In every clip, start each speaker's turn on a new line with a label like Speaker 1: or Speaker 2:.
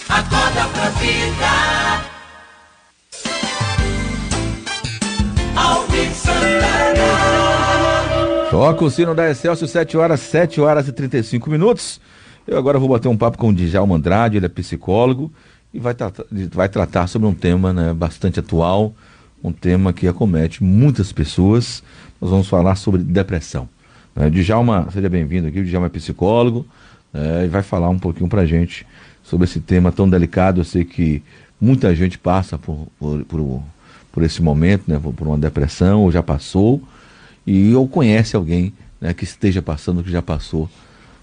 Speaker 1: Acorda pra vida. Alvin Santana.
Speaker 2: Toca o sino da Excelsior, 7 horas e 35 minutos. Eu agora vou bater um papo com o Djalma Andrade, ele é psicólogo e vai tratar sobre um tema, né, bastante atual, um tema que acomete muitas pessoas. Nós vamos falar sobre depressão. Djalma, seja bem-vindo aqui, o Djalma é psicólogo e vai falar um pouquinho pra gente sobre esse tema tão delicado. Eu sei que muita gente passa por esse momento, né, por uma depressão, ou já passou, ou conhece alguém, né, que esteja passando, que já passou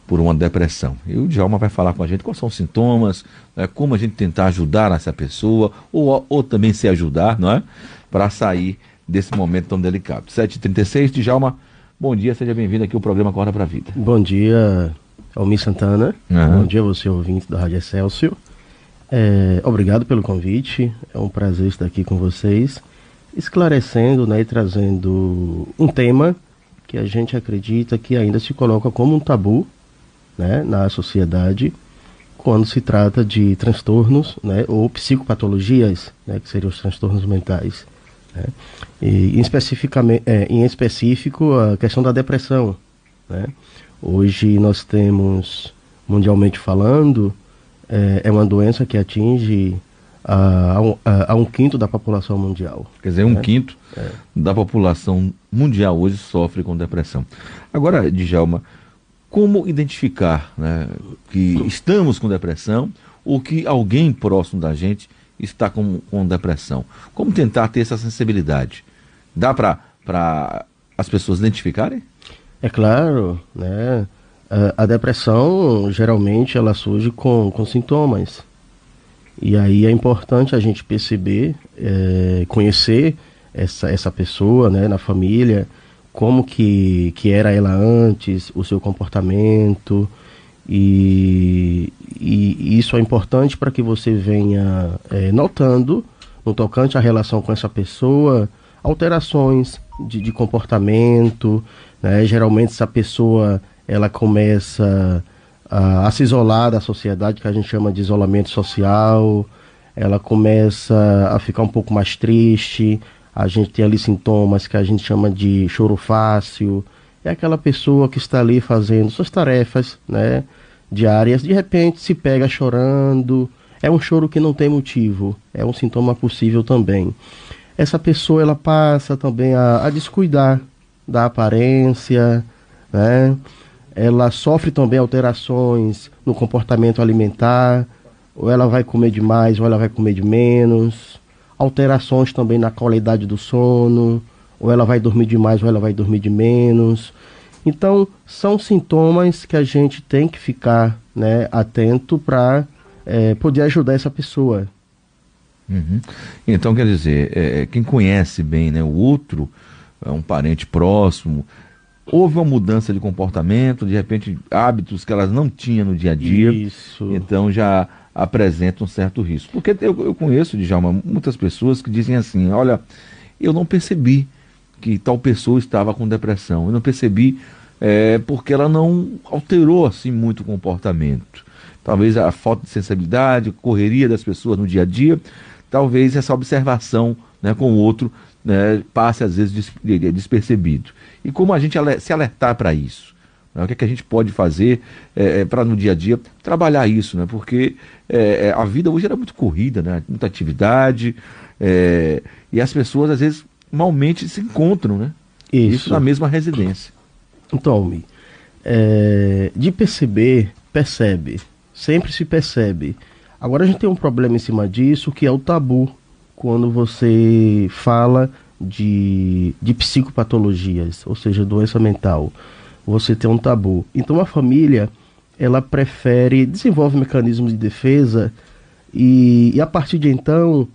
Speaker 2: por uma depressão. E o Djalma vai falar com a gente quais são os sintomas, né, como a gente tentar ajudar essa pessoa, ou também se ajudar, não é? Para sair desse momento tão delicado. 7h36, Djalma, bom dia, seja bem-vindo aqui ao programa Acorda pra Vida.
Speaker 3: Bom dia, Almir Santana. Bom dia, você ouvinte da Rádio Excelsior. Obrigado pelo convite, é um prazer estar aqui com vocês, esclarecendo, né, e trazendo um tema que a gente acredita que ainda se coloca como um tabu, né, na sociedade, quando se trata de transtornos, né, ou psicopatologias, né, que seriam os transtornos mentais, né, e em específico a questão da depressão, né. Hoje nós temos, mundialmente falando, é uma doença que atinge a um quinto da população mundial.
Speaker 2: Quer dizer, um quinto da população mundial hoje sofre com depressão. Agora, Djalma, como identificar, né, que estamos com depressão ou que alguém próximo da gente está com depressão? Como tentar ter essa sensibilidade? Dá para as pessoas identificarem?
Speaker 3: É claro, né? A depressão, geralmente, ela surge com sintomas. E aí é importante a gente perceber, conhecer essa pessoa, né, na família, como que era ela antes, o seu comportamento, e isso é importante para que você venha notando, no tocante à relação com essa pessoa, alterações de comportamento, né? Geralmente essa pessoa ela começa a se isolar da sociedade, que a gente chama de isolamento social, ela começa a ficar um pouco mais triste. A gente tem ali sintomas que a gente chama de choro fácil. É aquela pessoa que está ali fazendo suas tarefas, né, diárias, de repente se pega chorando. É um choro que não tem motivo, é um sintoma possível também. Essa pessoa ela passa também a descuidar da aparência, né? Ela sofre também alterações no comportamento alimentar, ou ela vai comer demais ou ela vai comer de menos. Alterações também na qualidade do sono, ou ela vai dormir demais ou ela vai dormir de menos. Então, são sintomas que a gente tem que ficar, né, atento para poder ajudar essa pessoa.
Speaker 2: Uhum. Então, quer dizer, quem conhece bem, né, o outro, um parente próximo, houve uma mudança de comportamento, de repente hábitos que elas não tinham no dia a dia.
Speaker 3: Isso.
Speaker 2: Então já apresenta um certo risco. Porque eu conheço, Djalma, muitas pessoas que dizem assim: olha, eu não percebi que tal pessoa estava com depressão, eu não percebi porque ela não alterou assim muito o comportamento. Talvez a falta de sensibilidade, a correria das pessoas no dia a dia, talvez essa observação, né, com o outro, né, passe às vezes despercebido. E como a gente se alertar para isso? Né? O que é que a gente pode fazer para no dia a dia trabalhar isso? Né? Porque a vida hoje era muito corrida, né? Muita atividade, e as pessoas às vezes malmente se encontram, né? Isso na mesma residência.
Speaker 3: Então, Almir, de percebe, sempre se percebe. Agora a gente tem um problema em cima disso, que é o tabu. Quando você fala de psicopatologias, ou seja, doença mental, você tem um tabu. Então a família, ela desenvolve mecanismos de defesa e a partir de então,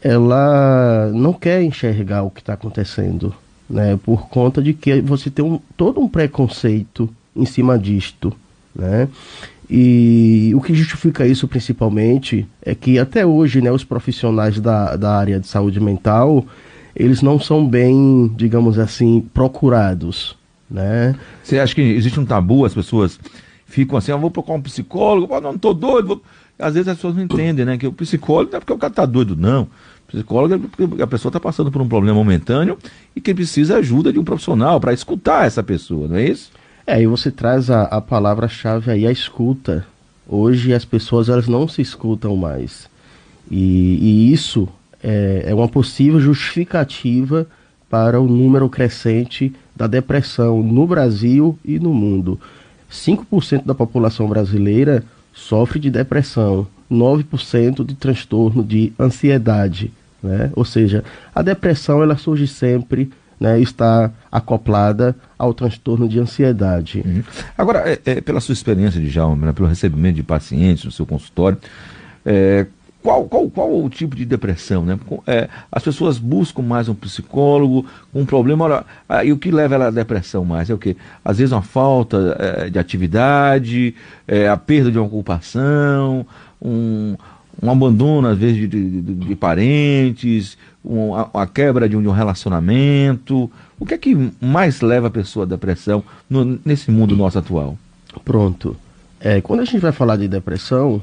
Speaker 3: ela não quer enxergar o que está acontecendo, né, por conta de que você tem todo um preconceito em cima disto, né? E o que justifica isso principalmente é que até hoje, né, os profissionais da área de saúde mental, eles não são bem, digamos assim, procurados, né?
Speaker 2: Você acha que existe um tabu, as pessoas ficam assim, eu vou procurar um psicólogo, não tô doido. Às vezes as pessoas não entendem, né? Que o psicólogo não é porque o cara tá doido, não. O psicólogo é porque a pessoa está passando por um problema momentâneo e que precisa ajuda de um profissional para escutar essa pessoa, não é isso?
Speaker 3: E você traz a palavra-chave aí, a escuta. Hoje as pessoas elas não se escutam mais. E isso é uma possível justificativa para o número crescente da depressão no Brasil e no mundo. 5% da população brasileira sofre de depressão, 9% de transtorno de ansiedade, né? Ou seja, a depressão ela surge sempre, né, está acoplada ao transtorno de ansiedade.
Speaker 2: Agora, pela sua experiência, Djalma, né, pelo recebimento de pacientes no seu consultório, qual o tipo de depressão, né? As pessoas buscam mais um psicólogo, um problema, e o que leva ela à depressão mais? É o quê? Às vezes uma falta de atividade, a perda de uma ocupação, um abandono, às vezes, de parentes, a quebra de um relacionamento. O que é que mais leva a pessoa à depressão nesse mundo nosso atual?
Speaker 3: Pronto. Quando a gente vai falar de depressão,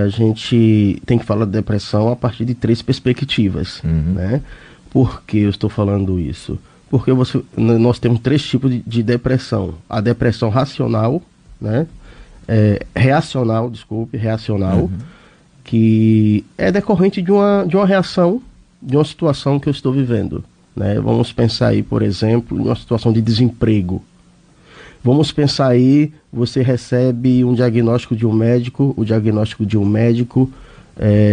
Speaker 3: a gente tem que falar de depressão a partir de 3 perspectivas, né? Por que eu estou falando isso? Porque nós temos 3 tipos de depressão. A depressão racional, né? Reacional, que é decorrente de uma reação, de uma situação que eu estou vivendo, né? Vamos pensar aí, por exemplo, em uma situação de desemprego. Vamos pensar aí, você recebe um diagnóstico de um médico,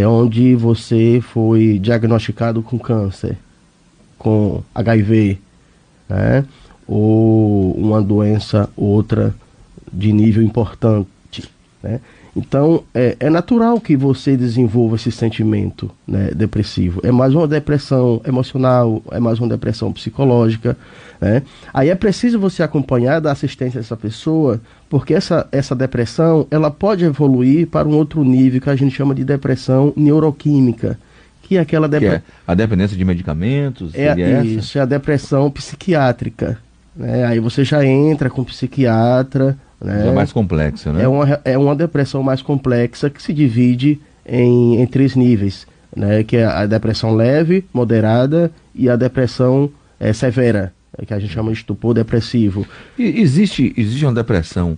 Speaker 3: onde você foi diagnosticado com câncer, com HIV, né? Ou uma doença, outra, de nível importante, né? Então, é natural que você desenvolva esse sentimento, né, depressivo. É mais uma depressão emocional, é mais uma depressão psicológica, né? Aí é preciso você acompanhar, dar assistência a essa pessoa, porque essa depressão, ela pode evoluir para um outro nível que a gente chama de depressão neuroquímica, que é aquela
Speaker 2: depressão... Que é a dependência de medicamentos?
Speaker 3: Isso, é a depressão psiquiátrica, né? Aí você já entra com o psiquiatra, né?
Speaker 2: É mais complexo, né?
Speaker 3: É uma depressão mais complexa que se divide em 3 níveis, né? Que é a depressão leve, moderada e a depressão severa, que a gente chama de estupor depressivo.
Speaker 2: E existe uma depressão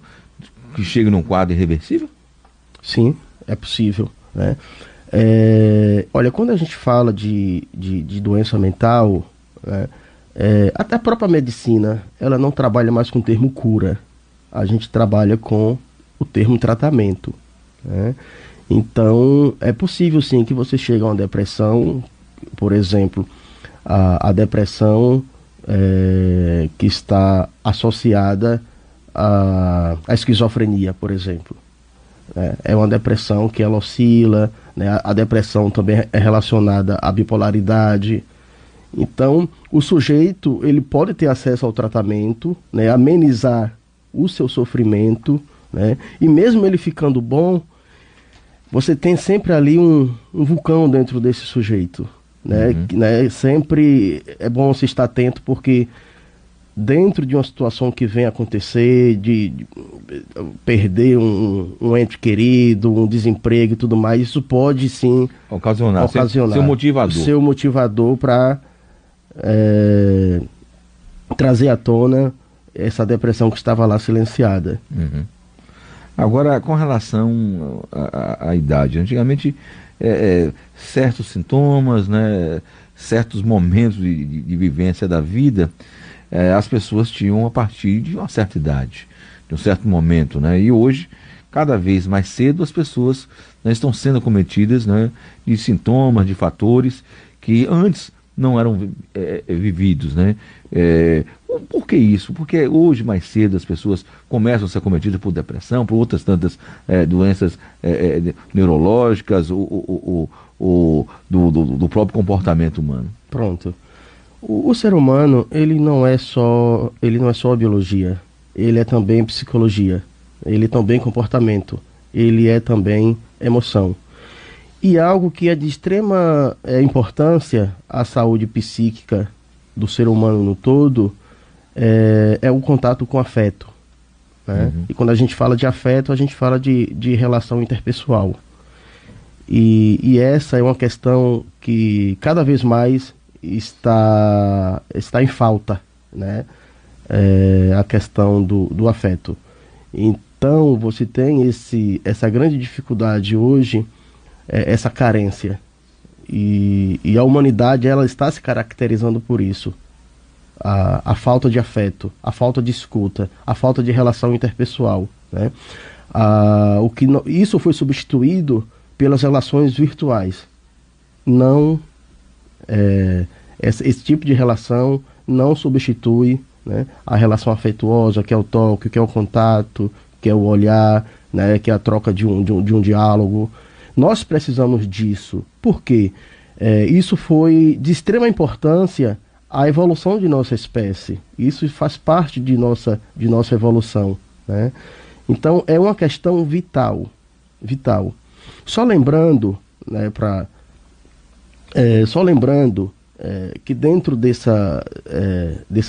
Speaker 2: que chega num quadro irreversível?
Speaker 3: Sim, é possível, né? Olha, quando a gente fala de doença mental, né, até a própria medicina, ela não trabalha mais com o termo cura. A gente trabalha com o termo tratamento, né? Então, é possível sim que você chegue a uma depressão, por exemplo, a depressão que está associada à esquizofrenia, por exemplo. É uma depressão que ela oscila, né? A depressão também é relacionada à bipolaridade. Então, o sujeito ele pode ter acesso ao tratamento, né? Amenizar o seu sofrimento, né? E mesmo ele ficando bom, você tem sempre ali um vulcão dentro desse sujeito, né? Sempre é bom se estar atento, porque dentro de uma situação que vem acontecer, de perder um ente querido, um desemprego e tudo mais, isso pode sim
Speaker 2: ocasionar seu
Speaker 3: motivador para trazer à tona essa depressão que estava lá silenciada.
Speaker 2: Agora, com relação à idade, antigamente certos sintomas, né, certos momentos de vivência da vida, as pessoas tinham a partir de uma certa idade, de um certo momento, né? E hoje, cada vez mais cedo, as pessoas, né, estão sendo acometidas, né, de sintomas, de fatores que antes não eram vividos, né? Por que isso? Porque hoje, mais cedo, as pessoas começam a ser acometidas por depressão, por outras tantas doenças neurológicas, do próprio comportamento humano.
Speaker 3: Pronto. O ser humano, ele não é só a biologia, ele é também psicologia, ele é também comportamento, ele é também emoção. E algo que é de extrema importância à saúde psíquica do ser humano no todo é o contato com afeto, né? E quando a gente fala de afeto, a gente fala de relação interpessoal. E essa é uma questão que cada vez mais está em falta, né? A questão do afeto. Então, você tem essa grande dificuldade hoje, essa carência. E a humanidade, ela está se caracterizando por isso. A falta de afeto, a falta de escuta, a falta de relação interpessoal, né? Isso foi substituído pelas relações virtuais. Não, esse tipo de relação não substitui, né, a relação afetuosa, que é o toque, que é o contato, que é o olhar, né, que é a troca de um diálogo. Nós precisamos disso. Por quê? Isso foi de extrema importância à evolução de nossa espécie. Isso faz parte de nossa evolução, né? Então, é uma questão vital. Só lembrando, né, que dentro desse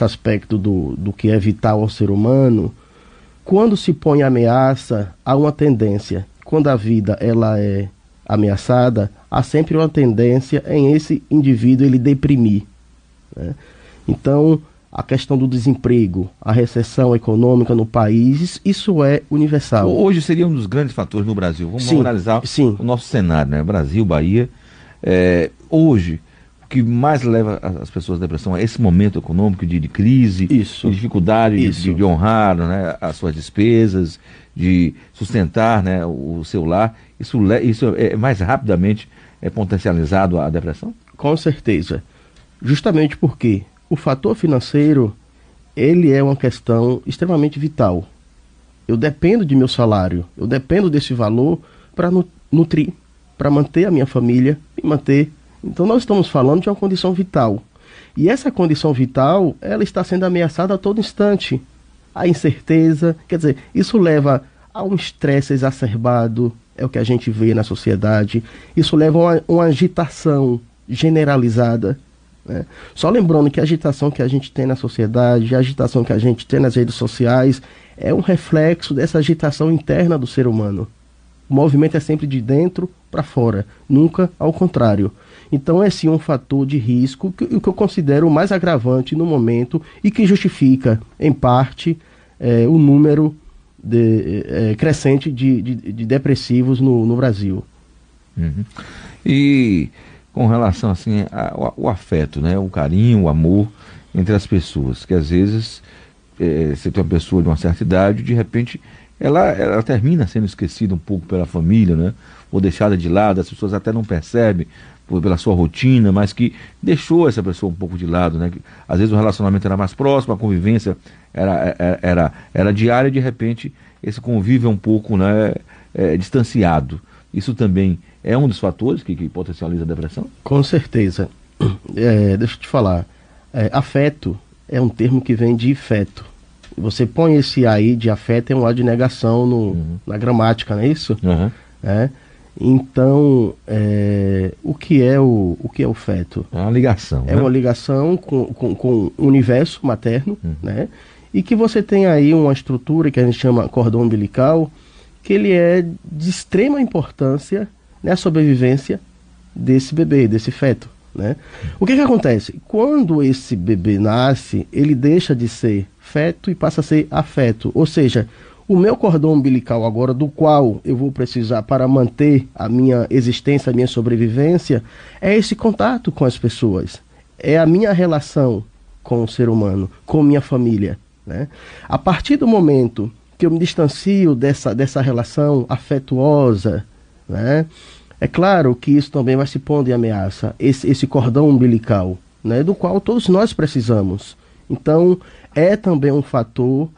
Speaker 3: aspecto do que é vital ao ser humano, quando se põe ameaça, há uma tendência. Quando a vida ela é ameaçada, há sempre uma tendência em esse indivíduo ele deprimir, né? Então, a questão do desemprego, a recessão econômica no país, isso é universal.
Speaker 2: Hoje seria um dos grandes fatores no Brasil. Vamos analisar o nosso cenário, né? Brasil, Bahia. Hoje, o que mais leva as pessoas à depressão é esse momento econômico de crise, de dificuldade de honrar, né, as suas despesas, de sustentar, né, o seu lar. Isso é mais rapidamente potencializado a depressão?
Speaker 3: Com certeza. Justamente porque o fator financeiro, ele é uma questão extremamente vital. Eu dependo de meu salário, eu dependo desse valor para nutrir, para manter a minha família e manter. Então nós estamos falando de uma condição vital. E essa condição vital, ela está sendo ameaçada a todo instante. A incerteza, quer dizer, isso leva a um estresse exacerbado, é o que a gente vê na sociedade. Isso leva a uma agitação generalizada, né? Só lembrando que a agitação que a gente tem na sociedade, a agitação que a gente tem nas redes sociais, é um reflexo dessa agitação interna do ser humano. O movimento é sempre de dentro para fora, nunca ao contrário. Então é sim um fator de risco que eu considero o mais agravante no momento e que justifica, em parte, o número crescente de depressivos no Brasil.
Speaker 2: Uhum. E com relação assim ao afeto, né, o carinho, o amor entre as pessoas, que às vezes você tem uma pessoa de uma certa idade, de repente ela termina sendo esquecida um pouco pela família, né, ou deixada de lado, as pessoas até não percebem pela sua rotina, mas que deixou essa pessoa um pouco de lado, né? Às vezes o relacionamento era mais próximo, a convivência era diária, e de repente esse convívio é um pouco, né, distanciado. Isso também é um dos fatores que potencializa a depressão? Com certeza.
Speaker 3: Deixa eu te falar. Afeto é um termo que vem de feto. Você põe esse aí de afeto, é um A de negação na gramática, não é isso?
Speaker 2: Uhum.
Speaker 3: Então, o que é o feto?
Speaker 2: É uma ligação.
Speaker 3: É, né? Uma ligação com o universo materno, né? E que você tem aí uma estrutura que a gente chama cordão umbilical, que ele é de extrema importância na sobrevivência desse bebê, desse feto, né? O que acontece? Quando esse bebê nasce, ele deixa de ser feto e passa a ser afeto, ou seja, o meu cordão umbilical agora, do qual eu vou precisar para manter a minha existência, a minha sobrevivência, é esse contato com as pessoas. É a minha relação com o ser humano, com minha família, né? A partir do momento que eu me distancio dessa relação afetuosa, né, é claro que isso também vai se pondo em ameaça, esse cordão umbilical, né, do qual todos nós precisamos. Então, é também um fator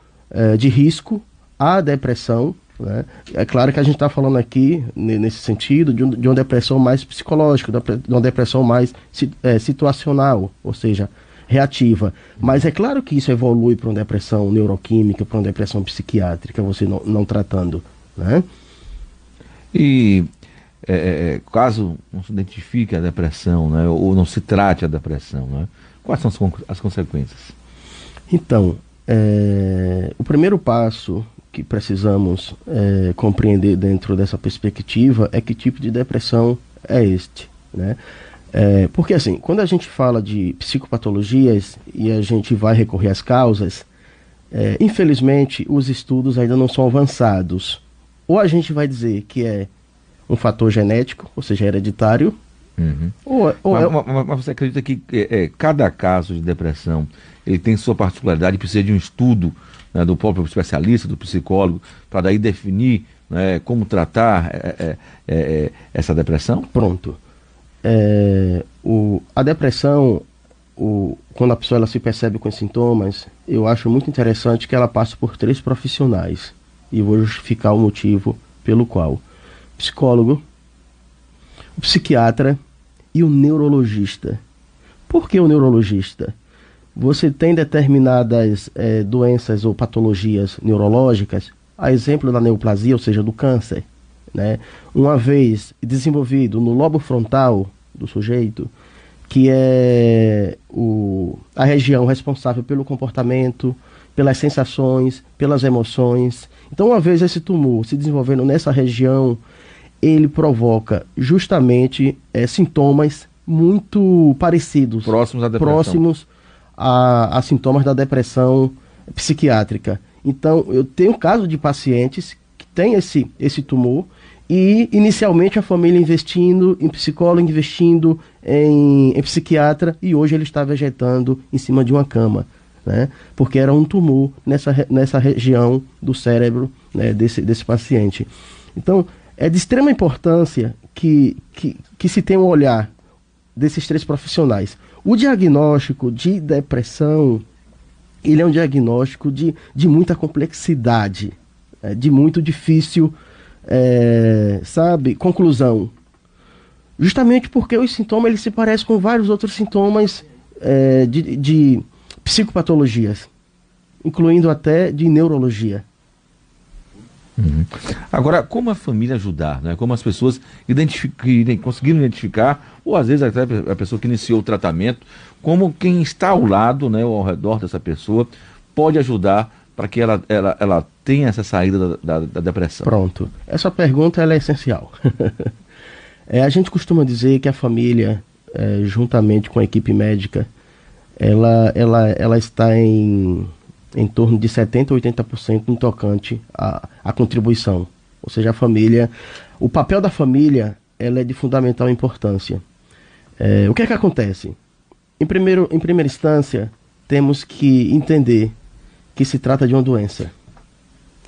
Speaker 3: de risco à depressão, né? É claro que a gente está falando aqui, nesse sentido, de uma depressão mais psicológica, de uma depressão mais situacional, ou seja, reativa. Mas é claro que isso evolui para uma depressão neuroquímica, para uma depressão psiquiátrica, você não tratando, né?
Speaker 2: E caso não se identifique a depressão, né, ou não se trate a depressão, né, quais são as consequências?
Speaker 3: Então, o primeiro passo que precisamos compreender dentro dessa perspectiva é que tipo de depressão é este, né? Porque assim, quando a gente fala de psicopatologias e a gente vai recorrer às causas, infelizmente os estudos ainda não são avançados. Ou a gente vai dizer que é um fator genético, ou seja, hereditário,
Speaker 2: Uhum. Mas você acredita que cada caso de depressão ele tem sua particularidade, precisa de um estudo, né, do próprio especialista, do psicólogo, para daí definir, né, como tratar essa depressão?
Speaker 3: Pronto. A depressão, quando a pessoa ela se percebe com sintomas, eu acho muito interessante que ela passe por 3 profissionais. E vou justificar o motivo pelo qual. O psicólogo, o psiquiatra e o neurologista. Por que o neurologista? Você tem determinadas doenças ou patologias neurológicas, a exemplo da neoplasia, ou seja, do câncer, né? Uma vez desenvolvido no lobo frontal do sujeito, que é a região responsável pelo comportamento, pelas sensações, pelas emoções. Então, uma vez esse tumor se desenvolvendo nessa região, ele provoca justamente sintomas muito parecidos,
Speaker 2: próximos à depressão,
Speaker 3: próximos a sintomas da depressão psiquiátrica. Então, eu tenho caso de pacientes que têm esse tumor e, inicialmente, a família investindo em psicólogo, investindo em psiquiatra, e hoje ele está vegetando em cima de uma cama, né? Porque era um tumor nessa região do cérebro, né, desse paciente. Então, é de extrema importância que se tenha um olhar desses 3 profissionais. O diagnóstico de depressão, ele é um diagnóstico de muita complexidade, de muito difícil, conclusão. Justamente porque os sintomas eles se parecem com vários outros sintomas de psicopatologias, incluindo até de neurologia.
Speaker 2: Uhum. Agora, como a família ajudar, né? Como as pessoas conseguiram identificar, ou às vezes até a pessoa que iniciou o tratamento, como quem está ao lado, né, ou ao redor dessa pessoa, pode ajudar para que ela tenha essa saída da depressão?
Speaker 3: Pronto. Essa pergunta ela é essencial. A gente costuma dizer que a família, juntamente com a equipe médica, ela está em torno de 70% a 80% no tocante à contribuição. Ou seja, a família, o papel da família, ela é de fundamental importância. O que é que acontece? Em primeira instância, temos que entender que se trata de uma doença.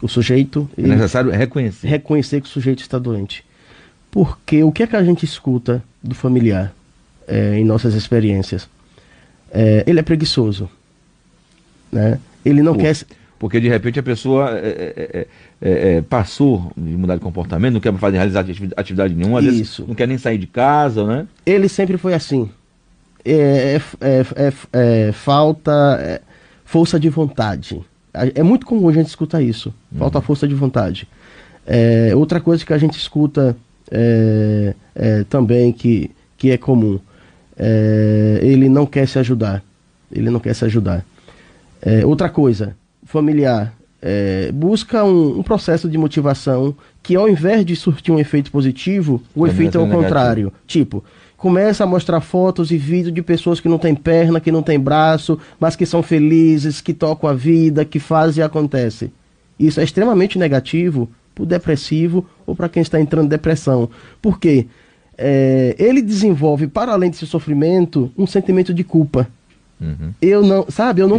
Speaker 3: O sujeito...
Speaker 2: É necessário reconhecer.
Speaker 3: Reconhecer que o sujeito está doente. Porque o que é que a gente escuta do familiar em nossas experiências? Ele é preguiçoso, né? Ele não quer...
Speaker 2: Porque de repente a pessoa passou de mudar de comportamento, não quer realizar atividade nenhuma, às vezes não quer nem sair de casa, né?
Speaker 3: Ele sempre foi assim. Falta força de vontade. É muito comum a gente escutar isso. Falta força de vontade. Outra coisa que a gente escuta também que é comum. Ele não quer se ajudar. Ele não quer se ajudar. Outra coisa, familiar, busca um processo de motivação que, ao invés de surtir um efeito positivo, o efeito é o contrário. Tipo, começa a mostrar fotos e vídeos de pessoas que não têm perna, que não têm braço, mas que são felizes, que tocam a vida, que fazem e acontece. Isso é extremamente negativo para o depressivo ou para quem está entrando em depressão. Por quê? Ele desenvolve, para além desse sofrimento, um sentimento de culpa.
Speaker 2: Uhum.
Speaker 3: Eu não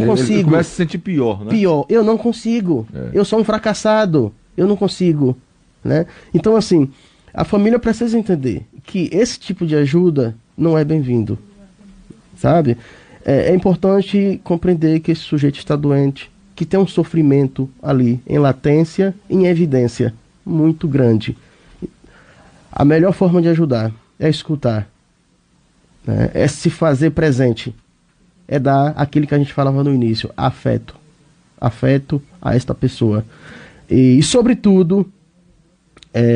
Speaker 3: consigo.
Speaker 2: Ele começa a se sentir pior, né?
Speaker 3: Pior, eu não consigo. Eu sou um fracassado. Eu não consigo, né? Então, assim, a família precisa entender que esse tipo de ajuda não é bem-vindo, sabe? É importante compreender que esse sujeito está doente, que tem um sofrimento ali em latência, em evidência, muito grande. A melhor forma de ajudar é escutar, né? É se fazer presente. É dar aquilo que a gente falava no início, afeto a esta pessoa. E sobretudo,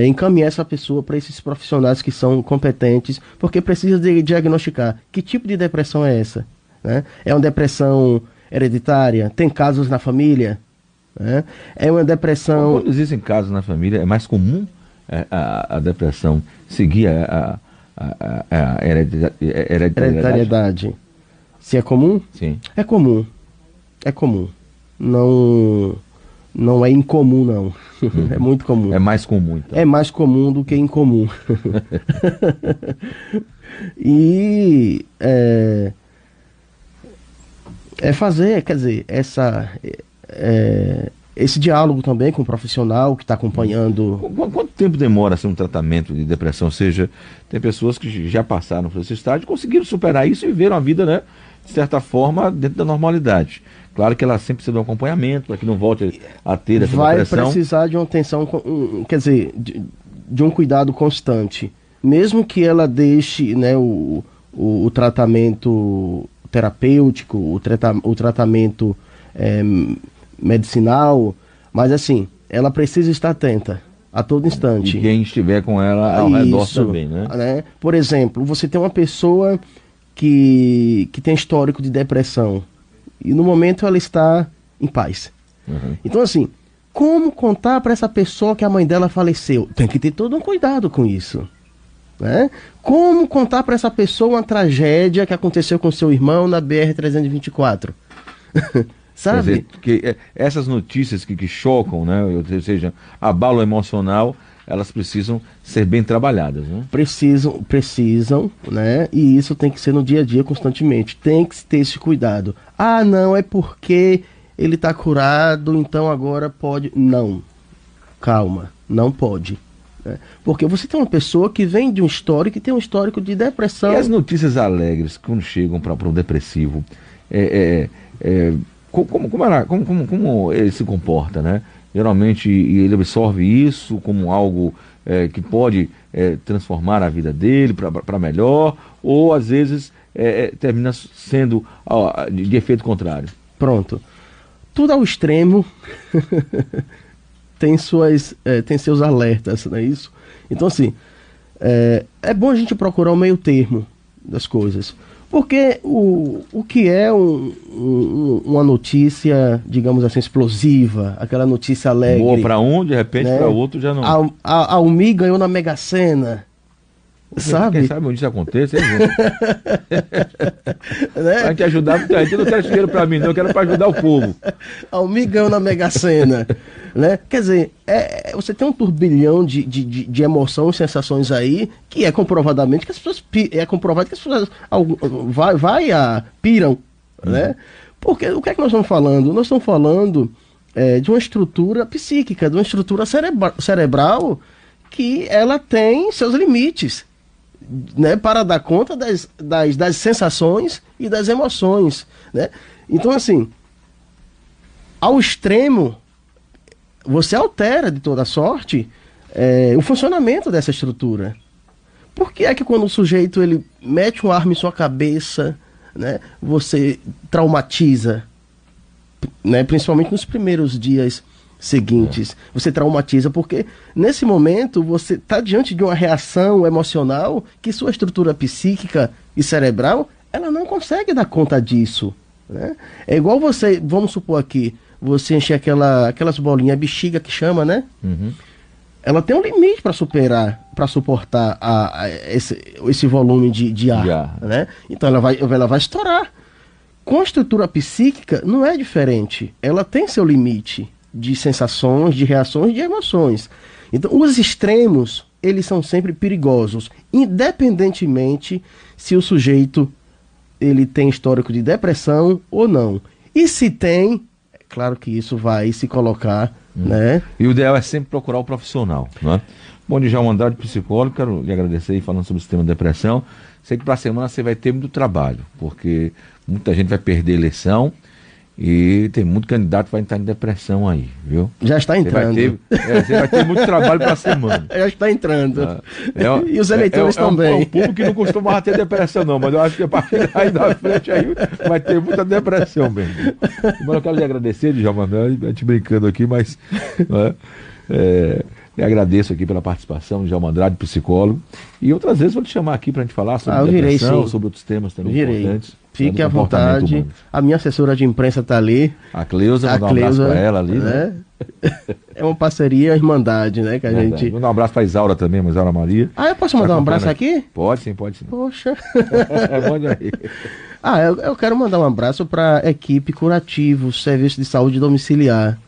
Speaker 3: encaminhar essa pessoa para esses profissionais que são competentes, porque precisa de diagnosticar que tipo de depressão é essa, né? É uma depressão hereditária? Tem casos na família? Né? É uma depressão...
Speaker 2: Quando existem casos na família, é mais comum a depressão seguir a hereditariedade?
Speaker 3: Se é comum?
Speaker 2: Sim.
Speaker 3: É comum. É comum. Não é incomum, não. É muito comum.
Speaker 2: É mais comum, então.
Speaker 3: É mais comum do que incomum. E fazer, quer dizer, esse diálogo também com o profissional que está acompanhando.
Speaker 2: Quanto tempo demora assim, um tratamento de depressão? Ou seja, tem pessoas que já passaram por esse estágio, conseguiram superar isso e viveram a vida, né, de certa forma, dentro da normalidade. Claro que ela sempre precisa de um acompanhamento para que não volte a ter essa depressão.
Speaker 3: Vai precisar de uma atenção, quer dizer, de um cuidado constante. Mesmo que ela deixe, né, o tratamento terapêutico, o tratamento medicinal, mas assim, ela precisa estar atenta a todo instante.
Speaker 2: E quem estiver com ela ao redor também,
Speaker 3: né? Por exemplo, você tem uma pessoa que tem histórico de depressão e no momento ela está em paz.
Speaker 2: Uhum.
Speaker 3: Então assim, como contar para essa pessoa que a mãe dela faleceu? Tem que ter todo um cuidado com isso. Né? Como contar para essa pessoa uma tragédia que aconteceu com seu irmão na BR-324? Sabe?
Speaker 2: Quer dizer, que essas notícias que chocam, né? Ou seja, abalo emocional, elas precisam ser bem trabalhadas, né?
Speaker 3: Precisam, né? E isso tem que ser no dia a dia constantemente. Tem que ter esse cuidado. Ah, não, é porque ele está curado, então agora pode. Não. Calma, não pode. Né? Porque você tem uma pessoa que vem de um histórico, que tem um histórico de depressão.
Speaker 2: E as notícias alegres, quando chegam para o depressivo, como ele se comporta, né? Geralmente ele absorve isso como algo que pode transformar a vida dele para melhor, ou às vezes termina sendo de efeito contrário.
Speaker 3: Pronto. Tudo ao extremo tem seus alertas, não é isso? Então assim, é bom a gente procurar o meio termo das coisas. Porque o que é uma notícia, digamos assim, explosiva, aquela notícia alegre...
Speaker 2: Boa para um, de repente,
Speaker 3: né?
Speaker 2: Para outro já não...
Speaker 3: A Almi ganhou na Mega Sena, sabe?
Speaker 2: Quem sabe onde isso aconteça, hein, né? Pra te ajudar, muita gente não quer dinheiro para mim, não, eu quero para ajudar o povo.
Speaker 3: A Almi ganhou na Mega Sena, né? Quer dizer, você tem um turbilhão de emoções, sensações aí, que é comprovadamente que as pessoas piram, né? Porque o que é que nós estamos falando? Nós estamos falando de uma estrutura psíquica, de uma estrutura cerebral que ela tem seus limites, né? Para dar conta das sensações e das emoções, né? Então, assim, ao extremo, você altera de toda sorte o funcionamento dessa estrutura. Por que é que quando o sujeito ele mete uma arma em sua cabeça, né, você traumatiza, né, principalmente nos primeiros dias seguintes, você traumatiza, porque nesse momento você está diante de uma reação emocional que sua estrutura psíquica e cerebral ela não consegue dar conta disso, né? É igual você, vamos supor aqui, você encher aquelas bolinhas, bexiga que chama, né?
Speaker 2: Uhum.
Speaker 3: Ela tem um limite para suportar esse volume de ar, né? Então ela vai estourar. Com a estrutura psíquica não é diferente. Ela tem seu limite de sensações, de reações, de emoções. Então os extremos, eles são sempre perigosos, independentemente se o sujeito ele tem histórico de depressão ou não. E se tem, é claro que isso vai se colocar, né?
Speaker 2: E o ideal é sempre procurar o profissional, né? Bom, Djalma Andrade, psicólogo, quero lhe agradecer aí falando sobre o sistema de depressão. Sei que para a semana você vai ter muito trabalho, porque muita gente vai perder a eleição e tem muito candidato que vai entrar em depressão aí, viu?
Speaker 3: Já está entrando.
Speaker 2: Você vai ter muito trabalho para a semana.
Speaker 3: Já está entrando. E os eleitores também.
Speaker 2: É um público que não costuma ter depressão não, mas eu acho que a partir daí da frente aí vai ter muita depressão mesmo. Mas eu quero lhe agradecer, Djalma Andrade, a gente brincando aqui, mas... lhe agradeço aqui pela participação, Djalma Andrade, psicólogo. E outras vezes vou te chamar aqui para a gente falar sobre
Speaker 3: eu virei,
Speaker 2: depressão,
Speaker 3: sim.
Speaker 2: sobre outros temas também
Speaker 3: Virei.
Speaker 2: importantes.
Speaker 3: Fique
Speaker 2: do
Speaker 3: à
Speaker 2: comportamento
Speaker 3: vontade.
Speaker 2: humano.
Speaker 3: A minha assessora de imprensa está ali.
Speaker 2: A Cleusa, mandar um abraço para ela ali, né?
Speaker 3: É uma parceria, irmandade, né? Que a
Speaker 2: Verdade.
Speaker 3: gente.
Speaker 2: Mandar um abraço para Isaura também, mas Isaura Maria.
Speaker 3: Ah, eu posso mandar um abraço aqui?
Speaker 2: Pode sim, pode sim.
Speaker 3: Poxa.
Speaker 2: Mande aí.
Speaker 3: Eu quero mandar um abraço para a equipe Curativo, Serviço de Saúde Domiciliar.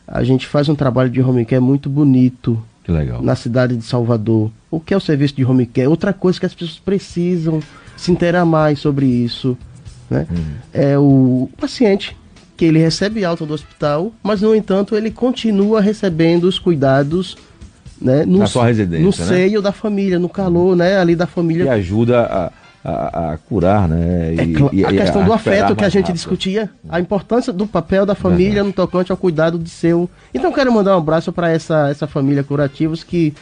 Speaker 3: A gente faz um trabalho de home care muito bonito
Speaker 2: Que legal.
Speaker 3: na cidade de Salvador. O que é o serviço de home care? Outra coisa que as pessoas precisam se inteirar mais sobre isso, né? É o paciente que ele recebe alta do hospital, mas no entanto ele continua recebendo os cuidados, né,
Speaker 2: Na sua residência,
Speaker 3: no
Speaker 2: né?
Speaker 3: seio da família, no calor, né, ali da família.
Speaker 2: Que ajuda a curar, né?
Speaker 3: A questão do
Speaker 2: recuperar
Speaker 3: afeto que a
Speaker 2: mais
Speaker 3: gente
Speaker 2: rápido.
Speaker 3: discutia, a importância do papel da família
Speaker 2: Verdade.
Speaker 3: no tocante ao cuidado de seu. Então eu quero mandar um abraço para essa família Curativos que,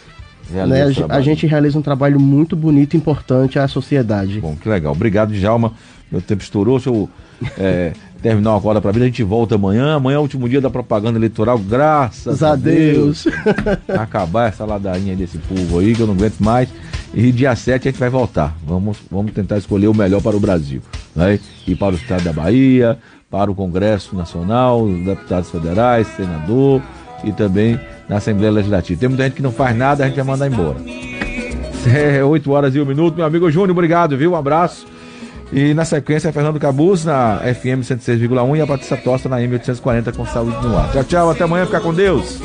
Speaker 2: Realiza
Speaker 3: né,
Speaker 2: esse
Speaker 3: a
Speaker 2: trabalho.
Speaker 3: gente realiza um trabalho muito bonito e importante à sociedade.
Speaker 2: Bom, que legal. Obrigado, Djalma. Meu tempo estourou. Deixa eu terminar uma corda para vida. A gente volta amanhã. Amanhã é o último dia da propaganda eleitoral. Graças a Deus. Acabar essa ladainha desse povo aí, que eu não aguento mais. E dia 7 a gente vai voltar. Vamos tentar escolher o melhor para o Brasil, né? E para o estado da Bahia, para o Congresso Nacional, os deputados federais, senador e também na Assembleia Legislativa. Tem muita gente que não faz nada, a gente vai mandar embora. 8 horas e 1 minuto. Meu amigo Júnior, obrigado, viu? Um abraço. E na sequência, Fernando Cabuz na FM 106,1 e a Patrícia Tosta na M840 com saúde no ar. Tchau, tchau. Até amanhã. Fica com Deus.